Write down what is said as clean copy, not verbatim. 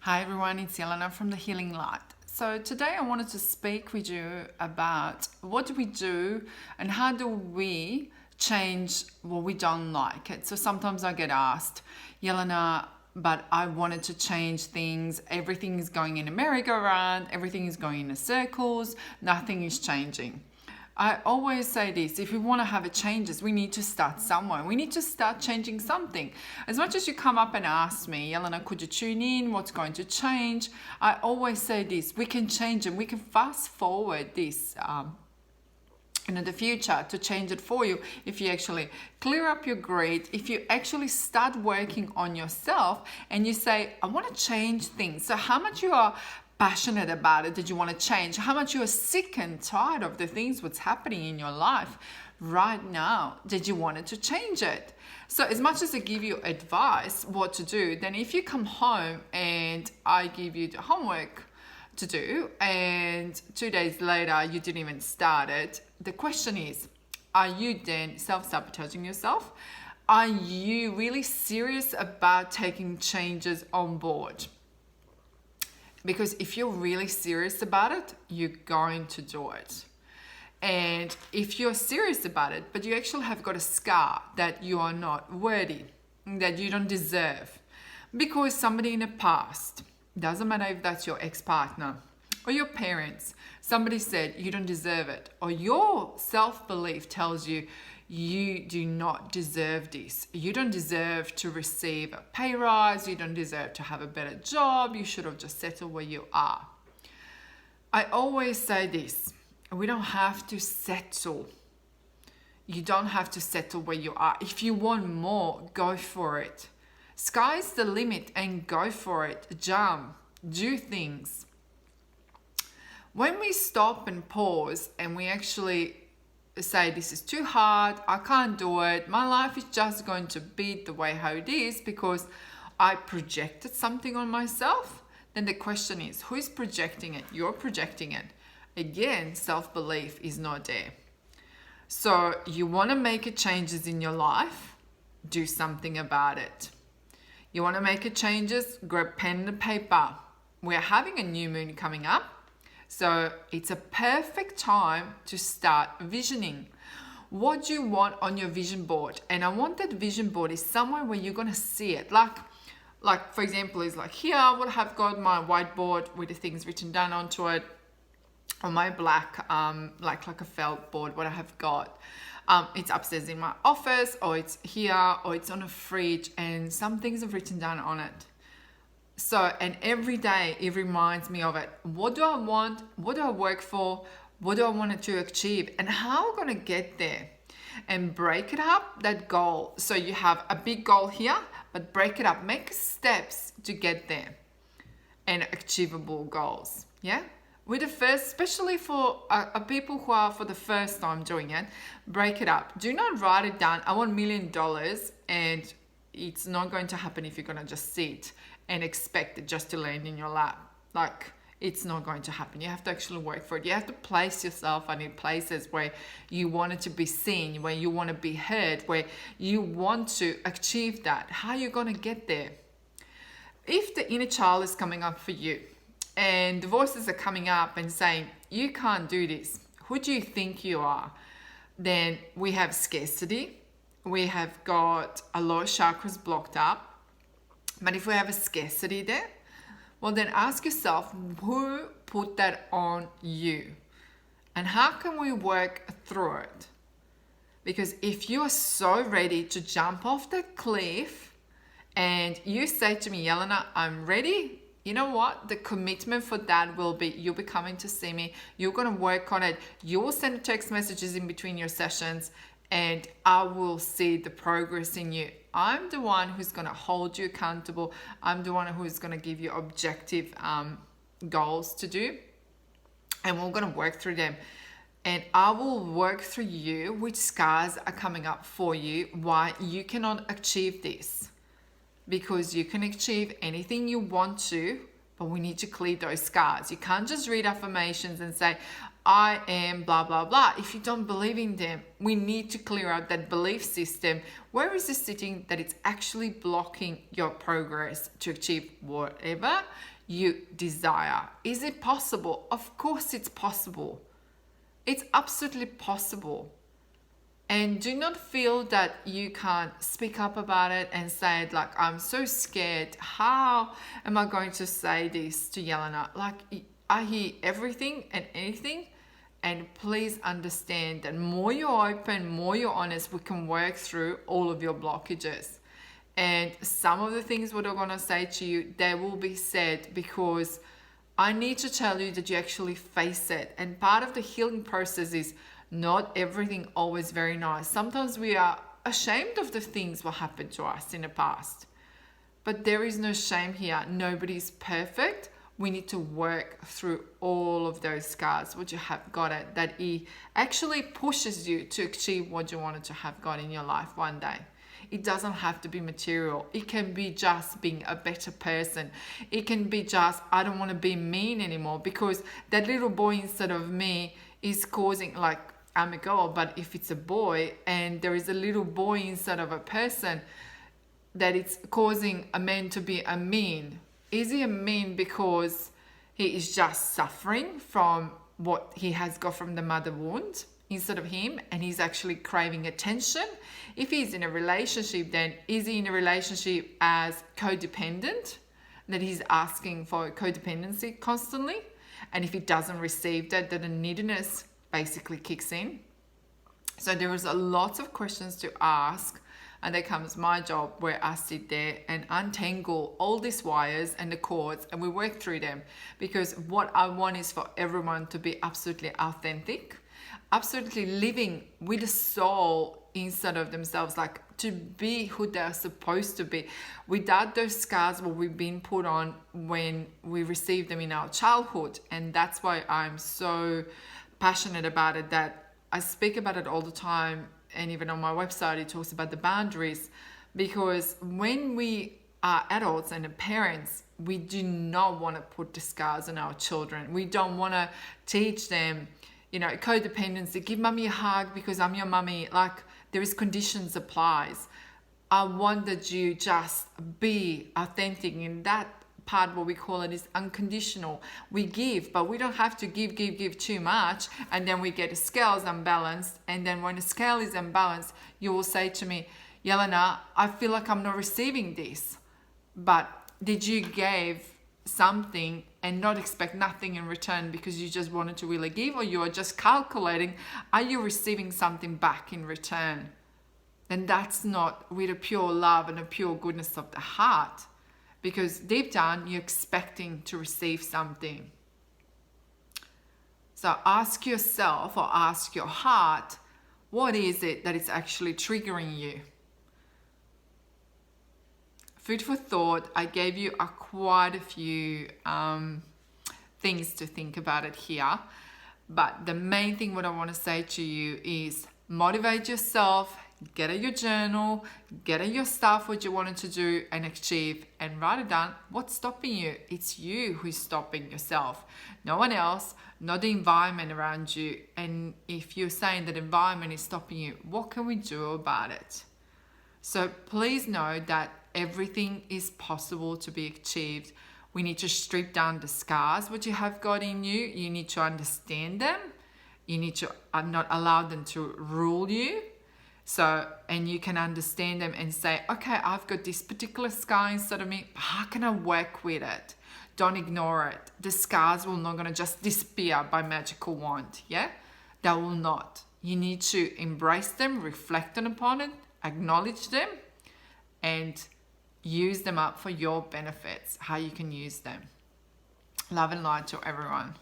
Hi everyone, it's Jelena from The Healing Light. So today I wanted to speak with you about what do we do and how do we change what we don't like it. So sometimes I get asked, Jelena, but I wanted to change things. Everything is going in a merry-go-round, everything is going in circles, nothing is changing. I always say this, if we want to have a changes, we need to start somewhere. We need to start changing something. As much as you come up and ask me, Jelena, could you tune in? What's going to change? I always say this, we can change and we can fast forward this in the future to change it for you if you actually clear up your grid, if you actually start working on yourself and you say, I want to change things. So how much you are passionate about it that you want to change, how much you are sick and tired of the things what's happening in your life right now that you wanted to change it. So as much as I give you advice what to do, then if you come home and I give you the homework to do and 2 days later you didn't even start it, the question is, are you then self-sabotaging yourself? Are you really serious about taking changes on board? Because if you're really serious about it, you're going to do it. And if you're serious about it, but you actually have got a scar that you are not worthy, that you don't deserve, because somebody in the past, doesn't matter if that's your ex-partner or your parents, somebody said you don't deserve it, or your self-belief tells you you do not deserve this. You don't deserve to receive a pay rise. You don't deserve to have a better job. You should have just settled where you are. I always say this, we don't have to settle. You don't have to settle where you are. If you want more, go for it. Sky's the limit and go for it. Jump, do things. When we stop and pause and we actually say this is too hard, I can't do it, my life is just going to be the way how it is because I projected something on myself, then the question is, who is projecting it? You're projecting it. Again, self-belief is not there. So you want to make changes in your life, do something about it. You want to make changes, grab pen and paper. We're having a new moon coming up. So it's a perfect time to start visioning. What do you want on your vision board? And I want that vision board is somewhere where you're going to see it. Like for example, is like here I would have got my whiteboard with the things written down onto it, or my black, like a felt board, what I have got. It's upstairs in my office, or it's here, or it's on a fridge, and some things are written down on it. So, and every day it reminds me of it. What do I want? What do I work for? What do I want to achieve? And how am I going to get there? And break it up, that goal. So you have a big goal here, but break it up. Make steps to get there. And achievable goals. Yeah? With the first, especially for people who are for the first time doing it, break it up. Do not write it down. I want $1 million, and it's not going to happen if you're going to just sit and expect it just to land in your lap. Like, it's not going to happen. You have to actually work for it. You have to place yourself in places where you want it to be seen, where you want to be heard, where you want to achieve that. How are you going to get there? If the inner child is coming up for you and the voices are coming up and saying, you can't do this, who do you think you are? Then we have scarcity. We have got a lot of chakras blocked up. But if we have a scarcity there, well then ask yourself, who put that on you? And how can we work through it? Because if you are so ready to jump off that cliff and you say to me, Jelena, I'm ready, you know what? The commitment for that will be you'll be coming to see me. You're going to work on it. You will send text messages in between your sessions and I will see the progress in you. I'm the one who's going to hold you accountable. I'm the one who's going to give you objective goals to do. And we're going to work through them. And I will work through you which scars are coming up for you, why you cannot achieve this. Because you can achieve anything you want to, but we need to clear those scars. You can't just read affirmations and say, I am blah, blah, blah. If you don't believe in them, we need to clear out that belief system. Where is it sitting that it's actually blocking your progress to achieve whatever you desire? Is it possible? Of course it's possible. It's absolutely possible. And do not feel that you can't speak up about it and say it like, I'm so scared. How am I going to say this to Yelena? Like, I hear everything and anything. And please understand that more you're open, more you're honest, we can work through all of your blockages. And some of the things what I'm going to say to you, they will be said because I need to tell you that you actually face it. And part of the healing process is not everything always very nice. Sometimes we are ashamed of the things what happened to us in the past. But there is no shame here. Nobody's perfect. We need to work through all of those scars, what you have got it, that it actually pushes you to achieve what you wanted to have got in your life one day. It doesn't have to be material. It can be just being a better person. It can be just, I don't want to be mean anymore, because that little boy inside of me is causing, like, I'm a girl, but if it's a boy and there is a little boy inside of a person, that it's causing a man to be a mean. Is he a mean because he is just suffering from what he has got from the mother wound instead of him, and he's actually craving attention? If he's in a relationship, then is he in a relationship as codependent, that he's asking for codependency constantly? And if he doesn't receive that, then the neediness basically kicks in. So there is a lot of questions to ask, and there comes my job where I sit there and untangle all these wires and the cords, and we work through them, because what I want is for everyone to be absolutely authentic, absolutely living with the soul inside of themselves, like to be who they're supposed to be, without those scars what we've been put on when we received them in our childhood. And that's why I'm so passionate about it, that I speak about it all the time. And even on my website, it talks about the boundaries, because when we are adults and parents, we do not want to put the scars on our children. We don't want to teach them, codependency, give mommy a hug because I'm your mommy. Like, there is conditions applies. I want that you just be authentic in that part. What we call it is unconditional. We give, but we don't have to give too much, and then we get the scales unbalanced. And then when the scale is unbalanced, you will say to me, Yelena, I feel like I'm not receiving this. But did you give something and not expect nothing in return because you just wanted to really give, or you are just calculating, are you receiving something back in return? Then that's not with a pure love and a pure goodness of the heart. Because deep down, you're expecting to receive something. So ask yourself, or ask your heart, what is it that is actually triggering you? Food for thought. I gave you quite a few things to think about it here. But the main thing what I want to say to you is motivate yourself. Get out your journal, get out your stuff, what you wanted to do and achieve, and write it down. What's stopping you? It's you who's stopping yourself. No one else, not the environment around you. And if you're saying that environment is stopping you, what can we do about it? So please know that everything is possible to be achieved. We need to strip down the scars, what you have got in you. You need to understand them. You need to not allow them to rule you. So, and you can understand them and say, okay, I've got this particular scar inside of me. How can I work with it? Don't ignore it. The scars will not going to just disappear by magical wand. Yeah, they will not. You need to embrace them, reflect upon it, acknowledge them, and use them up for your benefits, how you can use them. Love and light to everyone.